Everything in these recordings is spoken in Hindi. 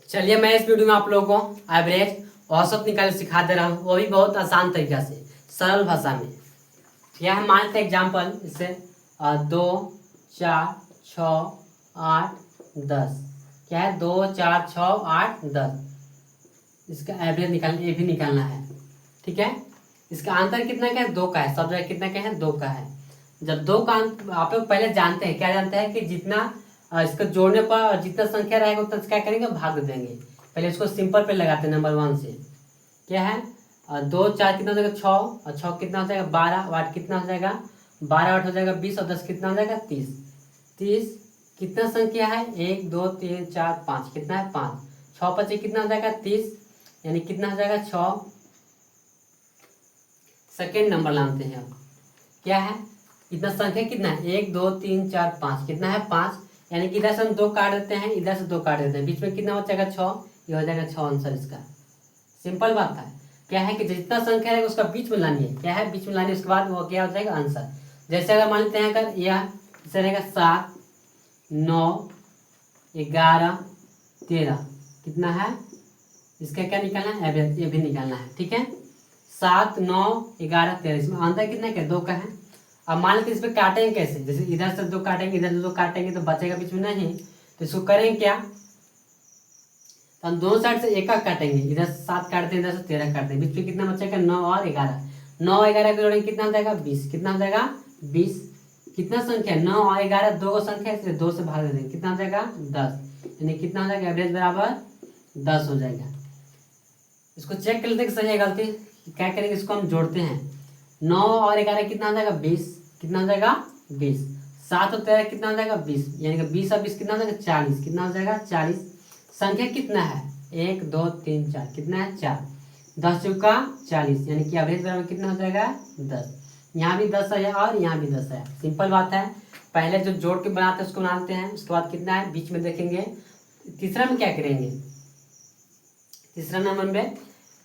चलिए मैं इस वीडियो में आप लोगों को एवरेज औसत निकालने सिखा दे रहा हूँ, वो भी बहुत आसान तरीका से, सरल भाषा में। यह है मानते एग्जाम्पल, इससे 2 4 6 8 10। क्या है 2 4 6 8 10। इसका एवरेज निकालना, ये भी निकालना है। ठीक है, इसका आंसर कितना का है? 2 का है। सब जगह कितना का है? 2 का है। जब 2 का आप लोग पहले जानते हैं, क्या जानते हैं कि जितना इसको जोड़ने पर जितना संख्या रहेगा उतना क्या करेंगे? भाग देंगे। पहले इसको सिंपल पे लगाते हैं नंबर 1 से। क्या है 2 4 कितना हो जाएगा? 6 और 6 कितना हो जाएगा? 12 और 8 कितना हो जाएगा? 12 8 हो जाएगा 20 और 10 कितना हो जाएगा? 30। 30 कितना संख्या है? 1 2 3 4 5। कितना है? 5। 6 5 कितना हो जाएगा? 30, यानी कितना हो जाएगा? 6। सेकेंड नंबर लाते हैं अब। क्या है इतना संख्या कितना है? 1 2 3 4 5। कितना है? 5, यानी कि इधर से हम 2 काट देते हैं, इधर से 2 काट देते हैं, बीच में कितना बचेगा? 6। ये हो जाएगा 6 आंसर इसका। सिंपल बात है। क्या है कि जितना संख्या रहेगा उसका बीच में लानी है। क्या है? बीच में लानी है, उसके बाद वो क्या हो जाएगा? आंसर। जैसे अगर मान लेते हैं, अगर यह इसे रहेगा 7 9 11 13। कितना है? इसका क्या निकालना है? एवरेज, ये भी निकालना है। ठीक है, 7 9 11 13। इसमें आंसर कितना है? 2 का है। अब मान लेते इस पे काटेंगे कैसे? जैसे इधर से 2 काटेंगे, इधर से 2 काटेंगे तो बचेगा बीच में नहीं, तो इसको करेंगे क्या? तो हम दोनों साइड से एक काटेंगे, इधर से 7 काटते हैं, इधर से 13 काटते हैं, बीच में कितना बचेगा? 9 और 11। 9 11 को जोड़ेंगे कितना हो जाएगा? 20। कितना हो जाएगा? 20। कितना संख्या? 9 और 11 दो संख्या, इसलिए 2 से भाग देंगे, कितना हो जाएगा? 10। यानी कितना हो जाएगा? एवरेज बराबर 10 हो जाएगा। इसको चेक कर लेते हैं सही है गलती। क्या करेंगे? इसको हम जोड़ते हैं। 9 और 11 कितना हो जाएगा? 20। कितना हो जाएगा? 20। 7 और 13 कितना हो जाएगा? 20, यानी कि 20 और 20 कितना हो जाएगा? 40। कितना हो जाएगा? 40। संख्या कितना है? 1 2 3 4। कितना है? 4। 10 चौका 40, यानी कि एवरेज बराबर कितना हो जाएगा? 10। यहाँ भी 10 है और यहाँ भी 10 है। सिंपल बात है। पहले जो जोड़ के बनाते हैं उसको बनाते हैं, उसके बाद कितना है बीच में देखेंगे। तीसरा में क्या करेंगे? तीसरा नंबर में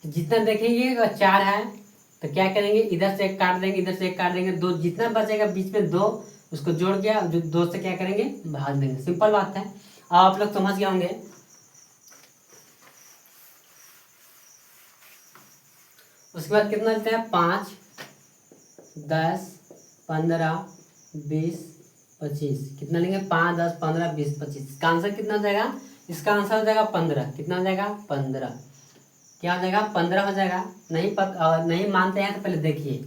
जितना देखेंगे अगर 4 है तो क्या करेंगे? इधर से एक काट देंगे, इधर से एक काट देंगे, 2 जितना बचेगा बीच में 2, उसको जोड़ के जो 2 से क्या करेंगे? भाग देंगे। सिंपल बात है, आप लोग समझ गए होंगे। उसके बाद कितना लेते हैं? 5 10 15 20 25। कितना लेंगे? 5 10 15 20 25। इसका आंसर कितना हो जाएगा? इसका आंसर हो जाएगा 15। कितना हो जाएगा? 15। क्या हो जाएगा? 15 हो जाएगा। नहीं मानते हैं तो पहले देखिए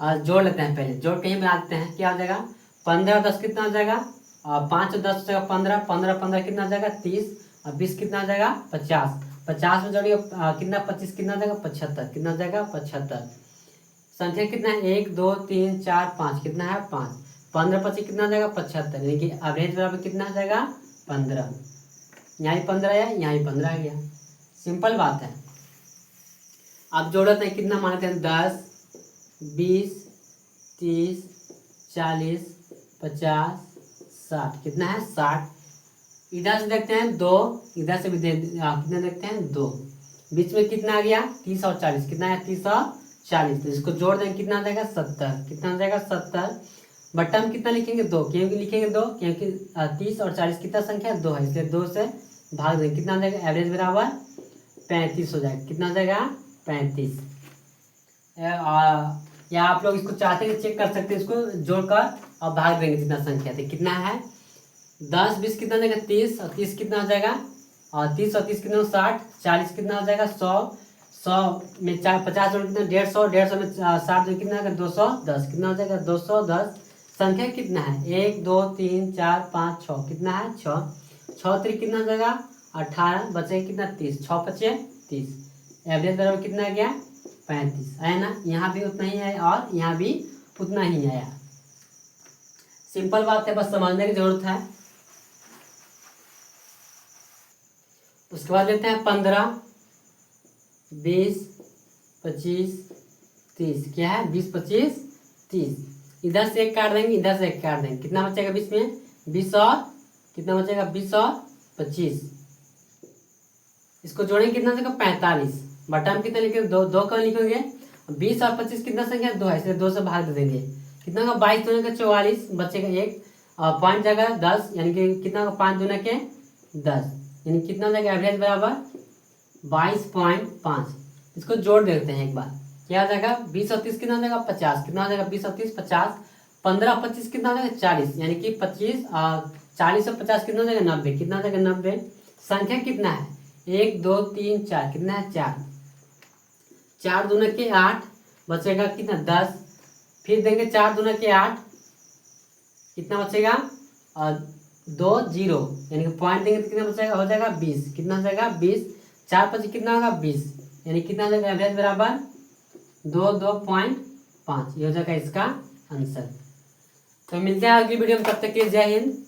और जोड़ लेते हैं। पहले जोड़ के ही बना देते हैं। क्या हो जाएगा? 15 और 10 कितना हो जाएगा? 5 और 10 हो जाएगा 15। 15 15 कितना हो जाएगा? 30 और 20 कितना हो जाएगा? 50। 50 में जोड़िए कितना? 25 कितना हो जाएगा? 75। कितना हो जाएगा? 75। संख्या कितना है? 1 2 3 4 5। कितना है? 5। 15 25 कितना हो जाएगा? 75, यानी कि एवरेज बराबर कितना हो जाएगा? 15। यहाँ भी 15 है, यहाँ भी 15 आ गया। सिंपल बात है। आप जोड़ते हैं, कितना मानते हैं? 10 20 30 40 50 60। कितना है? 60। इधर से देखते हैं 2, इधर से भी कितना देखते हैं? 2। बीच में कितना आ गया? 30 और 40। कितना है? 30 और 40। तो इसको जोड़ देंगे, कितना आ जाएगा? 70। कितना हो जाएगा? 70। बट्टा में कितना लिखेंगे? 2। क्योंकि लिखेंगे 2 क्योंकि 30 और 40 कितना संख्या? 2 है, इसलिए 2 से भाग देंगे। कितना हो जाएगा? एवरेज बराबर 35 हो जाएगा। कितना हो जाएगा? 35। या आप लोग इसको चाहते हैं चेक कर सकते हैं, इसको जोड़कर और भाग देंगे जितना संख्या थे। कितना है? 10 20 कितना हो जाएगा? 30 और 30 कितना हो जाएगा? और 30 और 30 कितना? 60। 40 कितना हो जाएगा? 100। 100 में 50 जोड़ कितना? 150। 150 में 60 जोड़ कितना? 210। कितना हो जाएगा? 210। संख्या कितना है? 1 2 3 4 5 6। कितना है? 6। 6 3 कितना हो जाएगा? 18। बचेगा कितना? 30। 6 5 30। एवरेज बराबर कितना आ गया? 35 है ना। यहाँ भी उतना ही है और यहाँ भी उतना ही आया। सिंपल बात है, बस समझने की जरूरत है। उसके बाद लेते हैं 15 20 25 30। क्या है? 20 25 30। इधर से एक काट देंगे, इधर से एक काट देंगे, कितना बचेगा बीच में? 20 और कितना बचेगा? 20 और 25। इसको जोड़ेंगे, कितना बचेगा? 45। बटा में कितना लिखेंगे? 2 2 का लिखेंगे। 20 और 25 कितना संख्या? 2 है, इसलिए 2 से भाग दे देंगे। कितना होगा? 22 दूने का 44। बचेगा 1 और पॉइंट जगह 10, यानी कि कितना होगा? 5 दूने के 10। यानी कितना हो जाएगा एवरेज बराबर 22.5। इसको जोड़ देते हैं एक बार, क्या हो जाएगा 20 और 30 कितना हो जाएगा 50, कितना हो जाएगा 20 और 30 50, 15 25 कितना हो जाएगा 40, यानी कि 25 और 40 और 50 कितना हो जाएगा 90, कितना हो जाएगा 90। संख्या कितना है 1 2 3 4, कितना है 4, 4 दूना के 8, बचेगा कितना 10, फिर देंगे 4 दूना के 8, कितना बचेगा और 2 0, यानी कि पॉइंट देंगे तो कितना बचेगा हो जाएगा 20, कितना हो जाएगा 20, 4 5 कितना होगा 20, यानी कितना हो जाएगा एवरेज बराबर 2.5। ये हो जाएगा इसका आंसर। तो मिलते हैं अगली वीडियो में, तब तक के लिए जय हिंद।